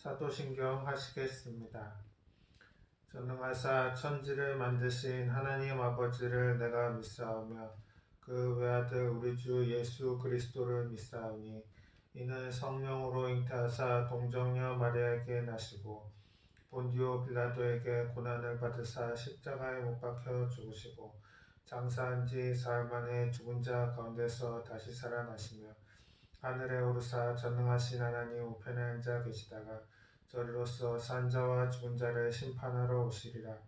사도신경 하시겠습니다. 전능하사 천지를 만드신 하나님 아버지를 내가 믿사오며 그 외아들 우리 주 예수 그리스도를 믿사오니 이는 성령으로 잉태하사 동정녀 마리아에게 나시고 본디오 빌라도에게 고난을 받으사 십자가에 못 박혀 죽으시고 장사한 지 사흘 만에 죽은 자 가운데서 다시 살아나시며 하늘에 오르사 전능하신 하나님 우편에 앉아 계시다가 저리로서 산자와 죽은 자를 심판하러 오시리라.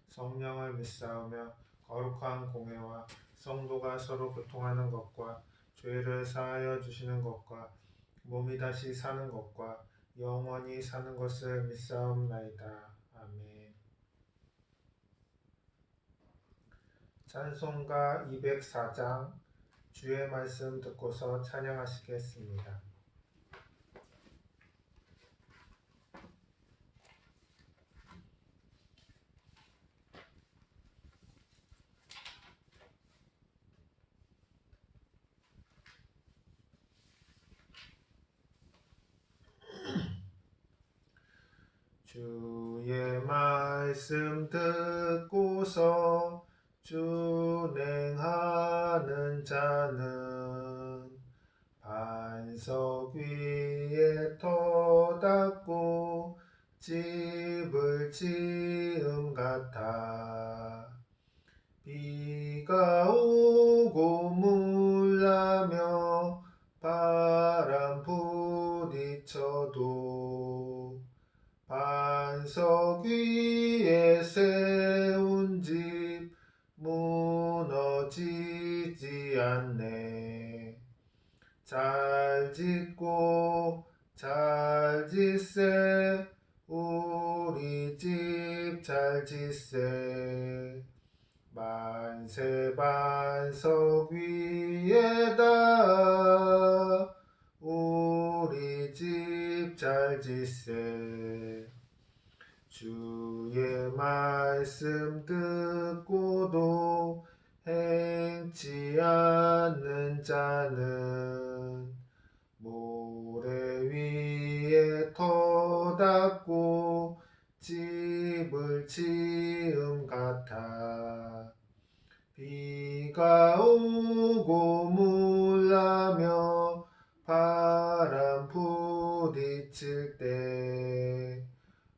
성령을 믿사오며 거룩한 공회와 성도가 서로 교통하는 것과 죄를 사하여 주시는 것과 몸이 다시 사는 것과 영원히 사는 것을 믿사옵나이다. 아멘. 찬송가 204장 주의 말씀 듣고서 찬양하시겠습니다. 주의 말씀 듣고서 준행하는 자는 반석 위에 터 닦고 집을 지음 같아. 비가 오고 물나며 바람 부딪혀도 반석 위에 세운 집 무너지지 않네. 잘 짓고 잘 짓세 우리 집 잘 짓세. 만세 반석 위에다 우리 집 잘 짓세. 주의 말씀 듣고도 행치 않는 자는 모래 위에 터 닦고 집을 지음 같아. 비가 오고 물나며 바람 부딪힐 때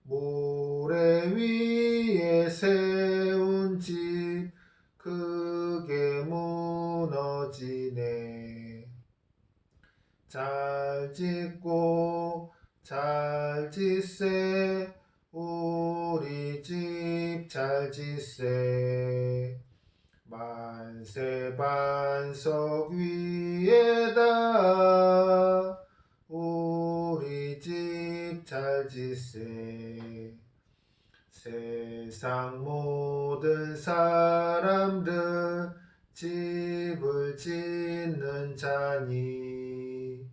모래 위에 세운 집 크게 무너지네. 잘 짓고 잘 짓세 우리 집 잘 짓세. 만세 반석 위에다 우리 집 잘 짓세. 세상 모든 사람들 집을 짓는 자니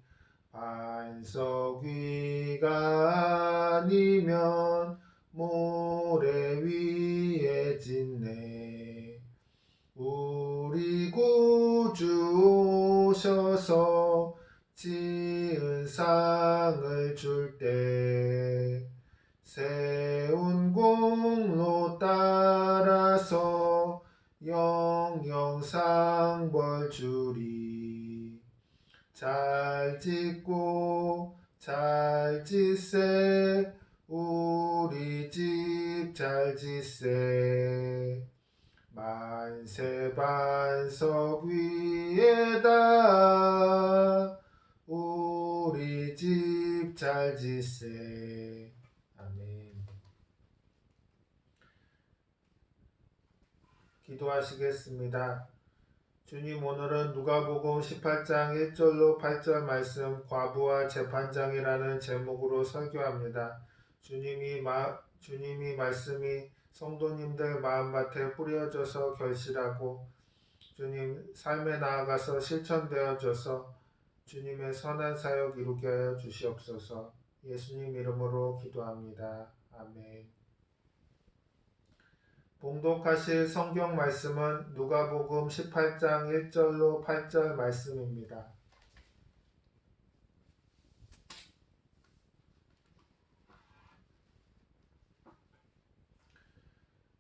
반석 위가 아니면 모래 위에 짓네. 우리 구주 오셔서 지은 상을 줄 때 세운 공로 따라서 영영 상벌 주리. 잘 짓고 잘 짓세 우리 집 잘 짓세. 만세 반석 위에다 우리 집 잘 짓세. 아멘. 기도하시겠습니다. 주님, 오늘은 누가복음 18장 1절로 8절 말씀 과부와 재판장이라는 제목으로 설교합니다. 주님이 말씀이 성도님들 마음밭에 뿌려져서 결실하고 주님 삶에 나아가서 실천되어져서 주님의 선한 사역 이루게 하여 주시옵소서. 예수님 이름으로 기도합니다. 아멘. 봉독하실 성경 말씀은 누가복음 18장 1절로 8절 말씀입니다.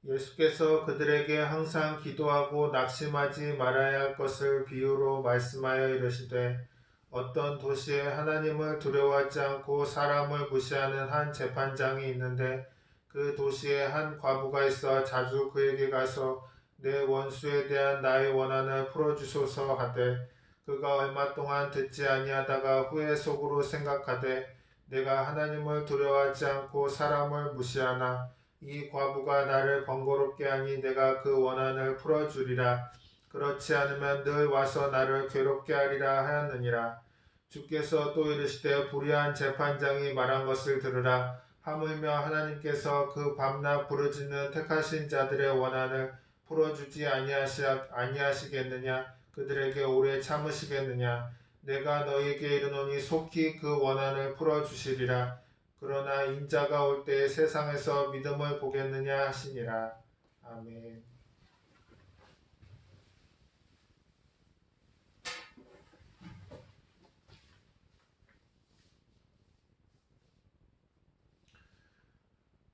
예수께서 그들에게 항상 기도하고 낙심하지 말아야 할 것을 비유로 말씀하여 이르시되 어떤 도시에 하나님을 두려워하지 않고 사람을 무시하는 한 재판장이 있는데 그 도시에 한 과부가 있어 자주 그에게 가서 내 원수에 대한 나의 원한을 풀어주소서 하되 그가 얼마 동안 듣지 아니하다가 후에 속으로 생각하되 내가 하나님을 두려워하지 않고 사람을 무시하나 이 과부가 나를 번거롭게 하니 내가 그 원한을 풀어주리라. 그렇지 않으면 늘 와서 나를 괴롭게 하리라 하였느니라. 주께서 또 이르시되 불의한 재판장이 말한 것을 들으라. 하물며 하나님께서 그 밤낮 부르짖는 택하신 자들의 원한을 풀어주지 아니하시겠느냐? 그들에게 오래 참으시겠느냐? 내가 너희에게 이르노니 속히 그 원한을 풀어주시리라. 그러나 인자가 올 때에 세상에서 믿음을 보겠느냐 하시니라. 아멘.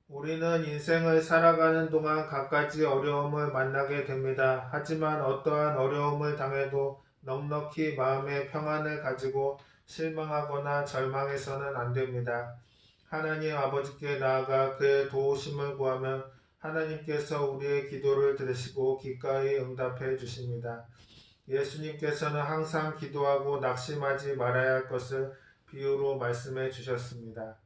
우리는 인생을 살아가는 동안 갖가지 어려움을 만나게 됩니다. 하지만 어떠한 어려움을 당해도 넉넉히 마음의 평안을 가지고 실망하거나 절망해서는 안 됩니다. 하나님 아버지께 나아가 그의 도우심을 구하면 하나님께서 우리의 기도를 들으시고 기꺼이 응답해 주십니다. 예수님께서는 항상 기도하고 낙심하지 말아야 할 것을 비유로 말씀해 주셨습니다.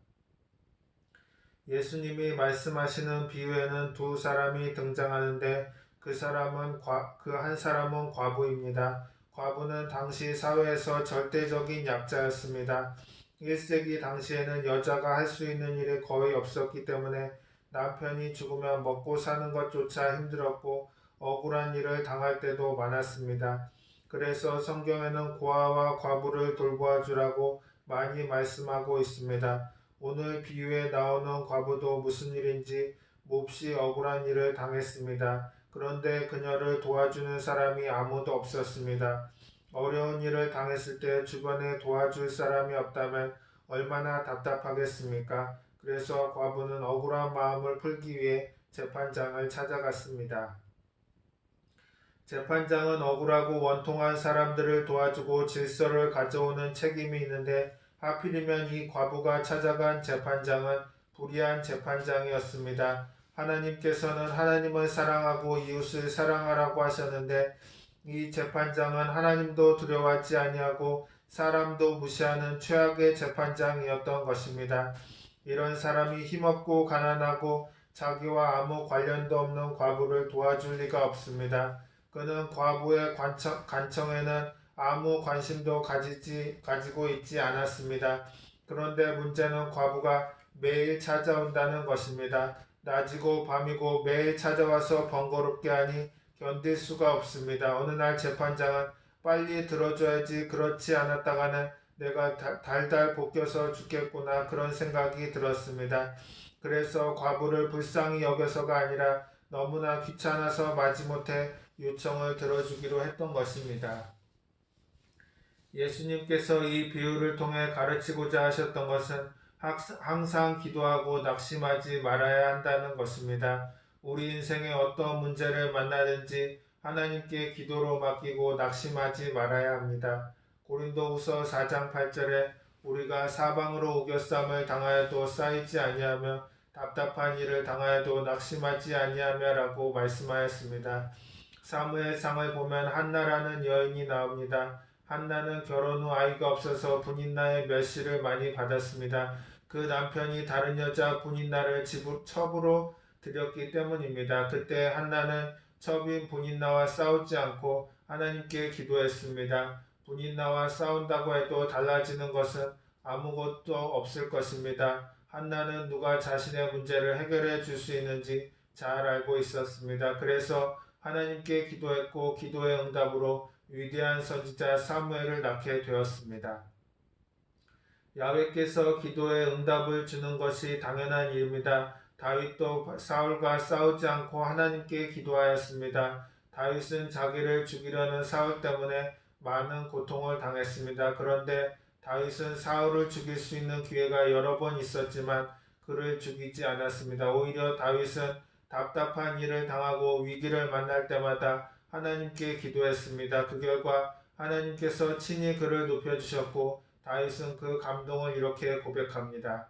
예수님이 말씀하시는 비유에는 두 사람이 등장하는데 그 한 사람은 과부입니다. 과부는 당시 사회에서 절대적인 약자였습니다. 1세기 당시에는 여자가 할 수 있는 일이 거의 없었기 때문에 남편이 죽으면 먹고 사는 것조차 힘들었고 억울한 일을 당할 때도 많았습니다. 그래서 성경에는 고아와 과부를 돌보아 주라고 많이 말씀하고 있습니다. 오늘 비유에 나오는 과부도 무슨 일인지 몹시 억울한 일을 당했습니다. 그런데 그녀를 도와주는 사람이 아무도 없었습니다. 어려운 일을 당했을 때 주변에 도와줄 사람이 없다면 얼마나 답답하겠습니까? 그래서 과부는 억울한 마음을 풀기 위해 재판장을 찾아갔습니다. 재판장은 억울하고 원통한 사람들을 도와주고 질서를 가져오는 책임이 있는데 하필이면 이 과부가 찾아간 재판장은 불의한 재판장이었습니다. 하나님께서는 하나님을 사랑하고 이웃을 사랑하라고 하셨는데 이 재판장은 하나님도 두려워하지 아니하고 사람도 무시하는 최악의 재판장이었던 것입니다. 이런 사람이 힘없고 가난하고 자기와 아무 관련도 없는 과부를 도와줄 리가 없습니다. 그는 과부의 간청에는 아무 관심도 가지고 있지 않았습니다. 그런데 문제는 과부가 매일 찾아온다는 것입니다. 낮이고 밤이고 매일 찾아와서 번거롭게 하니 견딜 수가 없습니다. 어느 날 재판장은 빨리 들어줘야지 그렇지 않았다가는 내가 달달 볶여서 죽겠구나 그런 생각이 들었습니다. 그래서 과부를 불쌍히 여겨서가 아니라 너무나 귀찮아서 마지못해 요청을 들어주기로 했던 것입니다. 예수님께서 이 비유를 통해 가르치고자 하셨던 것은 항상 기도하고 낙심하지 말아야 한다는 것입니다. 우리 인생에 어떤 문제를 만나든지 하나님께 기도로 맡기고 낙심하지 말아야 합니다. 고린도후서 4장 8절에 우리가 사방으로 우겨쌈을 당하여도 쌓이지 아니하며 답답한 일을 당하여도 낙심하지 아니하며라고 말씀하였습니다. 사무엘상을 보면 한나라는 여인이 나옵니다. 한나는 결혼 후 아이가 없어서 분인나의 멸시를 많이 받았습니다. 그 남편이 다른 여자 분인나를 첩으로 들였기 때문입니다. 그때 한나는 첩인 분인나와 싸우지 않고 하나님께 기도했습니다. 분인나와 싸운다고 해도 달라지는 것은 아무것도 없을 것입니다. 한나는 누가 자신의 문제를 해결해 줄 수 있는지 잘 알고 있었습니다. 그래서 하나님께 기도했고 기도의 응답으로 위대한 선지자 사무엘을 낳게 되었습니다. 야훼께서 기도의 응답을 주는 것이 당연한 일입니다. 다윗도 사울과 싸우지 않고 하나님께 기도하였습니다. 다윗은 자기를 죽이려는 사울 때문에 많은 고통을 당했습니다. 그런데 다윗은 사울을 죽일 수 있는 기회가 여러 번 있었지만 그를 죽이지 않았습니다. 오히려 다윗은 답답한 일을 당하고 위기를 만날 때마다 하나님께 기도했습니다. 그 결과 하나님께서 친히 그를 높여주셨고 다윗은 그 감동을 이렇게 고백합니다.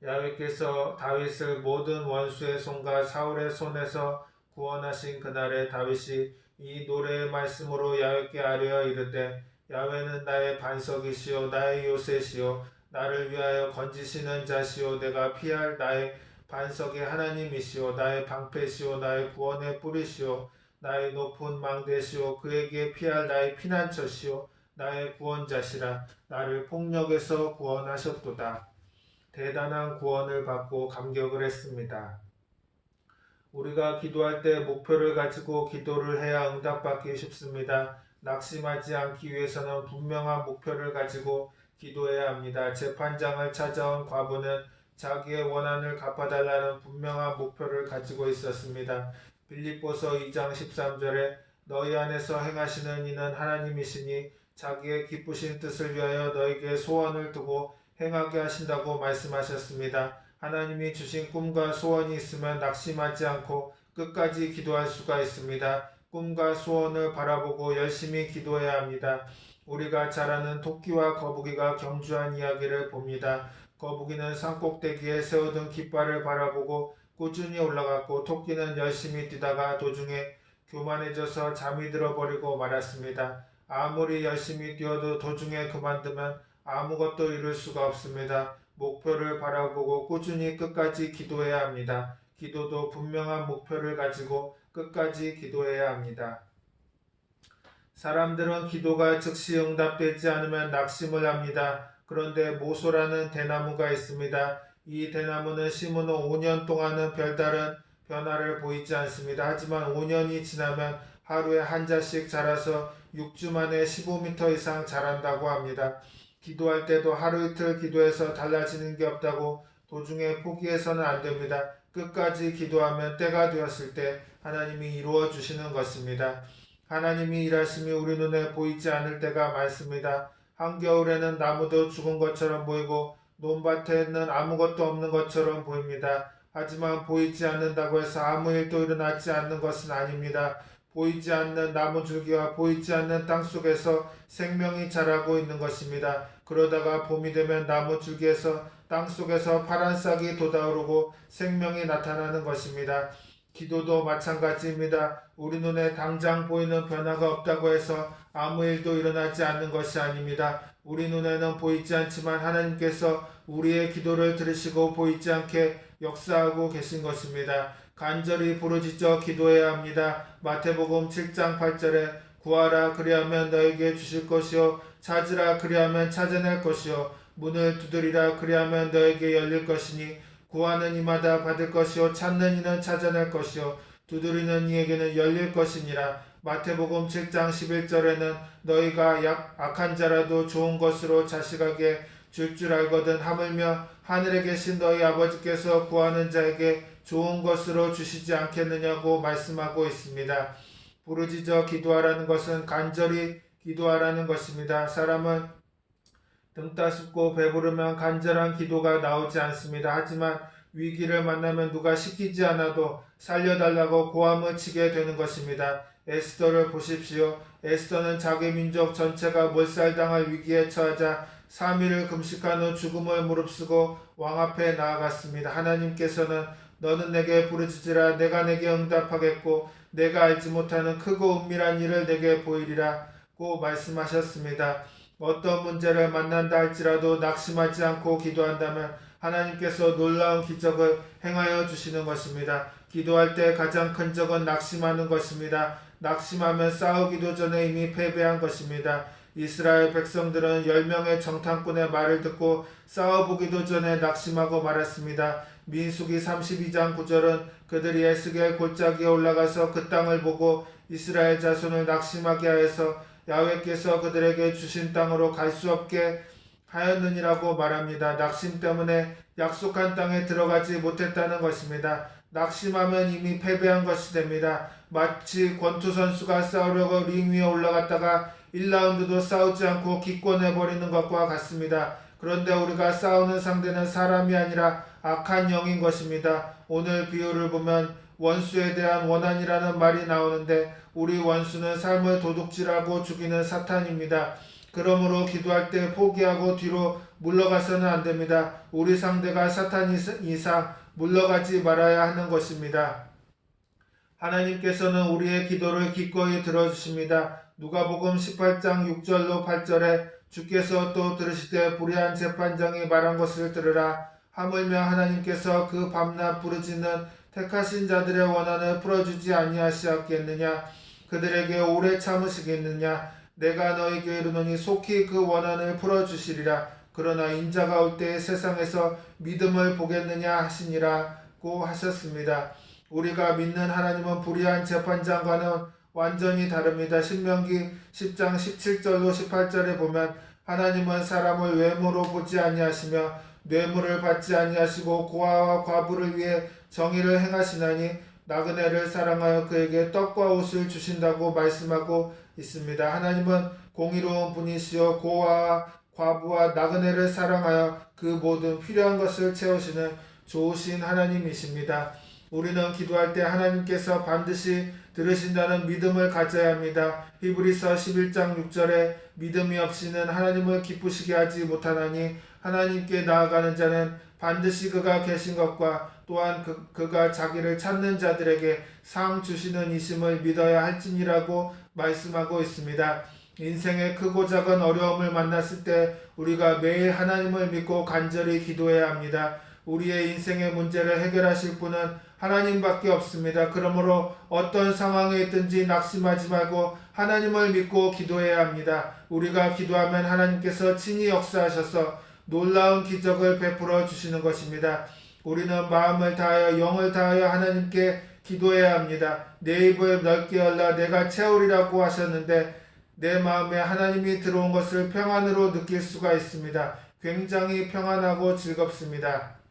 야훼께서 다윗을 모든 원수의 손과 사울의 손에서 구원하신 그날에 다윗이 이 노래의 말씀으로 야훼께 아뢰어 이르되 야훼는 나의 반석이시요 나의 요새시요 나를 위하여 건지시는 자시요 내가 피할 나의 반석의 하나님이시요 나의 방패시요 나의 구원의 뿌리시요 나의 높은 망대시요 그에게 피할 나의 피난처시요 나의 구원자시라 나를 폭력에서 구원하셨도다. 대단한 구원을 받고 감격을 했습니다. 우리가 기도할 때 목표를 가지고 기도를 해야 응답받기 쉽습니다. 낙심하지 않기 위해서는 분명한 목표를 가지고 기도해야 합니다. 재판장을 찾아온 과부는 자기의 원한을 갚아달라는 분명한 목표를 가지고 있었습니다. 빌립보서 2장 13절에 너희 안에서 행하시는 이는 하나님이시니 자기의 기쁘신 뜻을 위하여 너에게 소원을 두고 행하게 하신다고 말씀하셨습니다. 하나님이 주신 꿈과 소원이 있으면 낙심하지 않고 끝까지 기도할 수가 있습니다. 꿈과 소원을 바라보고 열심히 기도해야 합니다. 우리가 잘 아는 토끼와 거북이가 경주한 이야기를 봅니다. 거북이는 산꼭대기에 세우던 깃발을 바라보고 꾸준히 올라갔고 토끼는 열심히 뛰다가 도중에 교만해져서 잠이 들어버리고 말았습니다. 아무리 열심히 뛰어도 도중에 그만두면 아무것도 이룰 수가 없습니다. 목표를 바라보고 꾸준히 끝까지 기도해야 합니다. 기도도 분명한 목표를 가지고 끝까지 기도해야 합니다. 사람들은 기도가 즉시 응답되지 않으면 낙심을 합니다. 그런데 모소라는 대나무가 있습니다. 이 대나무는 심은 후 5년 동안은 별다른 변화를 보이지 않습니다. 하지만 5년이 지나면 하루에 한 자씩 자라서 6주 만에 15m 이상 자란다고 합니다. 기도할 때도 하루 이틀 기도해서 달라지는 게 없다고 도중에 포기해서는 안 됩니다. 끝까지 기도하면 때가 되었을 때 하나님이 이루어 주시는 것입니다. 하나님이 일하심이 우리 눈에 보이지 않을 때가 많습니다. 한겨울에는 나무도 죽은 것처럼 보이고 논밭에는 아무것도 없는 것처럼 보입니다. 하지만 보이지 않는다고 해서 아무 일도 일어나지 않는 것은 아닙니다. 보이지 않는 나무줄기와 보이지 않는 땅속에서 생명이 자라고 있는 것입니다. 그러다가 봄이 되면 나무줄기에서 땅속에서 파란 싹이 돋아오르고 생명이 나타나는 것입니다. 기도도 마찬가지입니다. 우리 눈에 당장 보이는 변화가 없다고 해서 아무 일도 일어나지 않는 것이 아닙니다. 우리 눈에는 보이지 않지만 하나님께서 우리의 기도를 들으시고 보이지 않게 역사하고 계신 것입니다. 간절히 부르짖어 기도해야 합니다. 마태복음 7장 8절에 구하라 그리하면 너에게 주실 것이요 찾으라 그리하면 찾아낼 것이요 문을 두드리라 그리하면 너에게 열릴 것이니 구하는 이마다 받을 것이요 찾는 이는 찾아낼 것이요 두드리는 이에게는 열릴 것이니라. 마태복음 7장 11절에는 너희가 악한 자라도 좋은 것으로 자식에게 줄 알거든 하물며 하늘에 계신 너희 아버지께서 구하는 자에게 좋은 것으로 주시지 않겠느냐고 말씀하고 있습니다. 부르짖어 기도하라는 것은 간절히 기도하라는 것입니다. 사람은 등 따숩고 배부르면 간절한 기도가 나오지 않습니다. 하지만 위기를 만나면 누가 시키지 않아도 살려달라고 고함을 치게 되는 것입니다. 에스더를 보십시오. 에스더는 자기 민족 전체가 몰살당할 위기에 처하자 3일을 금식한 후 죽음을 무릅쓰고 왕 앞에 나아갔습니다. 하나님께서는 너는 내게 부르짖으라 내가 내게 응답하겠고 내가 알지 못하는 크고 은밀한 일을 내게 보이리라고 말씀하셨습니다. 어떤 문제를 만난다 할지라도 낙심하지 않고 기도한다면 하나님께서 놀라운 기적을 행하여 주시는 것입니다. 기도할 때 가장 큰 적은 낙심하는 것입니다. 낙심하면 싸우기도 전에 이미 패배한 것입니다. 이스라엘 백성들은 10명의 정탐꾼의 말을 듣고 싸워보기도 전에 낙심하고 말았습니다. 민수기 32장 9절은 그들이 에스겔 골짜기에 올라가서 그 땅을 보고 이스라엘 자손을 낙심하게 하여서 야훼께서 그들에게 주신 땅으로 갈 수 없게 하였느니라고 말합니다. 낙심 때문에 약속한 땅에 들어가지 못했다는 것입니다. 낙심하면 이미 패배한 것이 됩니다. 마치 권투 선수가 싸우려고 링 위에 올라갔다가 1라운드도 싸우지 않고 기권해버리는 것과 같습니다. 그런데 우리가 싸우는 상대는 사람이 아니라 악한 영인 것입니다. 오늘 비유를 보면 원수에 대한 원한이라는 말이 나오는데 우리 원수는 삶을 도둑질하고 죽이는 사탄입니다. 그러므로 기도할 때 포기하고 뒤로 물러가서는 안 됩니다. 우리 상대가 사탄 이상 물러가지 말아야 하는 것입니다. 하나님께서는 우리의 기도를 기꺼이 들어주십니다. 누가복음 18장 6절로 8절에 주께서 또 들으시되 불의한 재판장이 말한 것을 들으라. 하물며 하나님께서 그 밤낮 부르짖는 택하신 자들의 원한을 풀어주지 아니하시었겠느냐. 그들에게 오래 참으시겠느냐. 내가 너에게 이르노니 속히 그 원한을 풀어주시리라. 그러나 인자가 올 때에 세상에서 믿음을 보겠느냐 하시니라고 하셨습니다. 우리가 믿는 하나님은 불의한 재판장과는 완전히 다릅니다. 신명기 10장 17절로 18절에 보면 하나님은 사람을 외모로 보지 아니하시며 뇌물을 받지 아니하시고 고아와 과부를 위해 정의를 행하시나니 나그네를 사랑하여 그에게 떡과 옷을 주신다고 말씀하고 있습니다. 하나님은 공의로운 분이시여 고아와 과부와 나그네를 사랑하여 그 모든 필요한 것을 채우시는 좋으신 하나님이십니다. 우리는 기도할 때 하나님께서 반드시 들으신다는 믿음을 가져야 합니다. 히브리서 11장 6절에 믿음이 없이는 하나님을 기쁘시게 하지 못하나니 하나님께 나아가는 자는 반드시 그가 계신 것과 또한 그가 자기를 찾는 자들에게 상 주시는 이심을 믿어야 할지니라고 말씀하고 있습니다. 인생의 크고 작은 어려움을 만났을 때 우리가 매일 하나님을 믿고 간절히 기도해야 합니다. 우리의 인생의 문제를 해결하실 분은 하나님밖에 없습니다. 그러므로 어떤 상황에 있든지 낙심하지 말고 하나님을 믿고 기도해야 합니다. 우리가 기도하면 하나님께서 친히 역사하셔서 놀라운 기적을 베풀어 주시는 것입니다. 우리는 마음을 다하여 영을 다하여 하나님께 기도해야 합니다. 내 입을 넓게 열라 내가 채우리라고 하셨는데 내 마음에 하나님이 들어온 것을 평안으로 느낄 수가 있습니다. 굉장히 평안하고 즐겁습니다.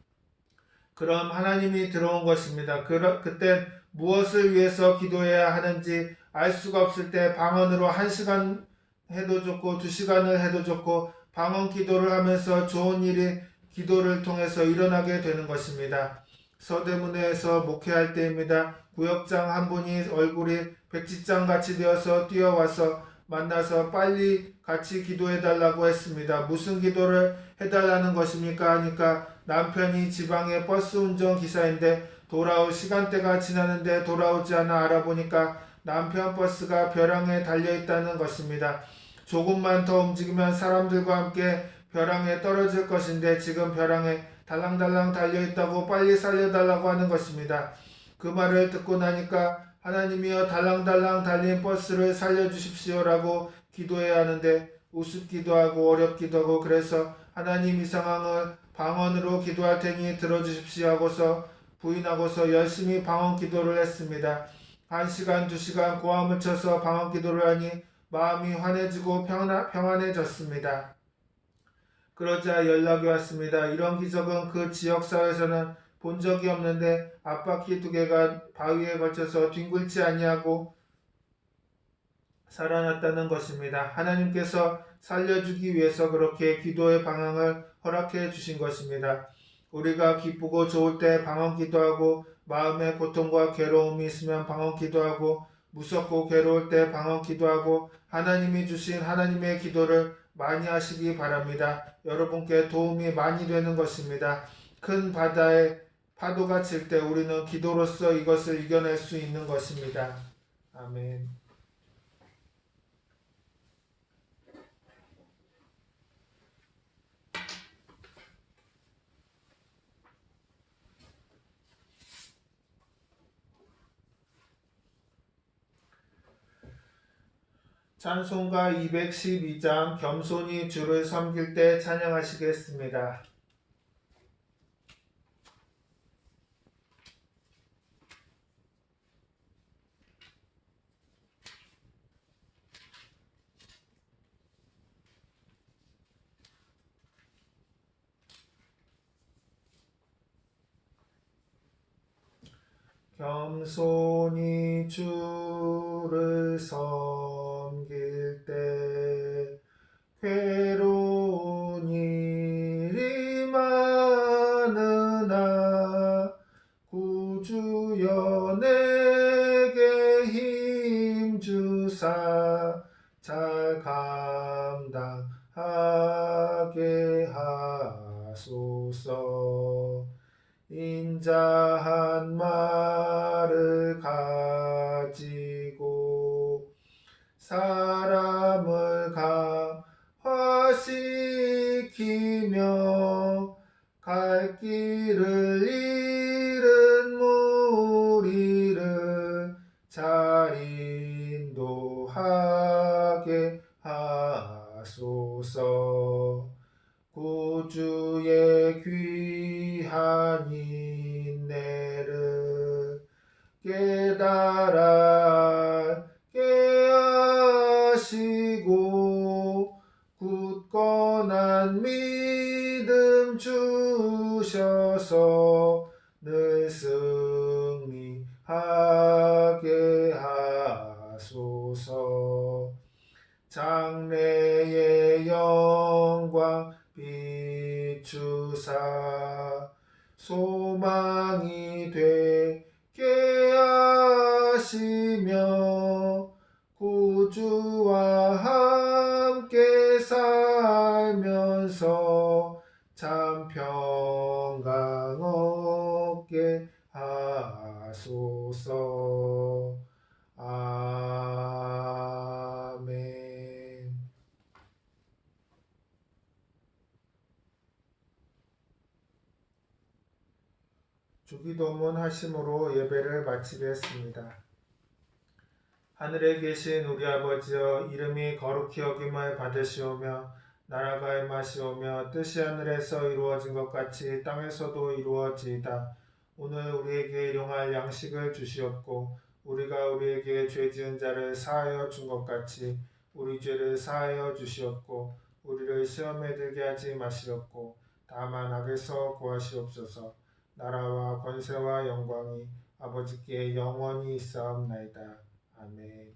그럼 하나님이 들어온 것입니다. 그때 무엇을 위해서 기도해야 하는지 알 수가 없을 때 방언으로 1시간 해도 좋고 2시간을 해도 좋고 방언 기도를 하면서 좋은 일이 기도를 통해서 일어나게 되는 것입니다. 서대문에서 목회할 때입니다. 구역장 한 분이 얼굴이 백지장같이 되어서 뛰어와서 만나서 빨리 같이 기도해달라고 했습니다. 무슨 기도를 해달라는 것입니까? 하니까 남편이 지방의 버스 운전 기사인데 돌아올 시간대가 지나는데 돌아오지 않아 알아보니까 남편 버스가 벼랑에 달려있다는 것입니다. 조금만 더 움직이면 사람들과 함께 벼랑에 떨어질 것인데 지금 벼랑에 달랑달랑 달려있다고 빨리 살려달라고 하는 것입니다. 그 말을 듣고 나니까 하나님이여 달랑달랑 달린 버스를 살려주십시오라고 기도해야 하는데 우습기도 하고 어렵기도 하고 그래서 하나님 이 상황을 방언으로 기도할 테니 들어주십시오 하고서 부인하고서 열심히 방언 기도를 했습니다. 1시간 2시간 고함을 쳐서 방언 기도를 하니 마음이 환해지고 평안해졌습니다. 그러자 연락이 왔습니다. 이런 기적은 그 지역사회에서는 본 적이 없는데 앞바퀴 2개가 바위에 걸쳐서 뒹굴지 아니하고 살아났다는 것입니다. 하나님께서 살려주기 위해서 그렇게 기도의 방향을 허락해 주신 것입니다. 우리가 기쁘고 좋을 때 방언 기도하고 마음에 고통과 괴로움이 있으면 방언 기도하고 무섭고 괴로울 때 방언 기도하고 하나님이 주신 하나님의 기도를 많이 하시기 바랍니다. 여러분께 도움이 많이 되는 것입니다. 큰 바다에 파도가 칠 때 우리는 기도로서 이것을 이겨낼 수 있는 것입니다. 아멘. 찬송가 212장 겸손히 주를 섬길 때 찬양하시겠습니다. 겸손히 주를 섬길 때 괴로운 일이 많으나 잘 감당하게 하소서. 인자한 말을 가지고 사람을 감화시키며 갈 길을 잃은 무리를 잘 인도하게 하소서. 구주의 귀한 인내를 깨달게 하시고 굳건한 믿음 주셔서 늘 승리하게 하소서. 장래의 영광 비추사 소망이 되게 하시며 구주와 함께 살면서 참 평강 얻게 하소서. 아멘. 주기도문 하심으로 예배를 마치겠습니다. 하늘에 계신 우리 아버지여, 이름이 거룩히 여김을 받으시오며 나라가 임하시오며 뜻이 하늘에서 이루어진 것 같이 땅에서도 이루어지이다. 오늘 우리에게 일용할 양식을 주시옵고 우리가 우리에게 죄 지은 자를 사하여 준 것 같이 우리 죄를 사하여 주시옵고 우리를 시험에 들게 하지 마시옵고 다만 악에서 구하시옵소서. 나라와 권세와 영광이 아버지께 영원히 있사옵나이다. 아멘.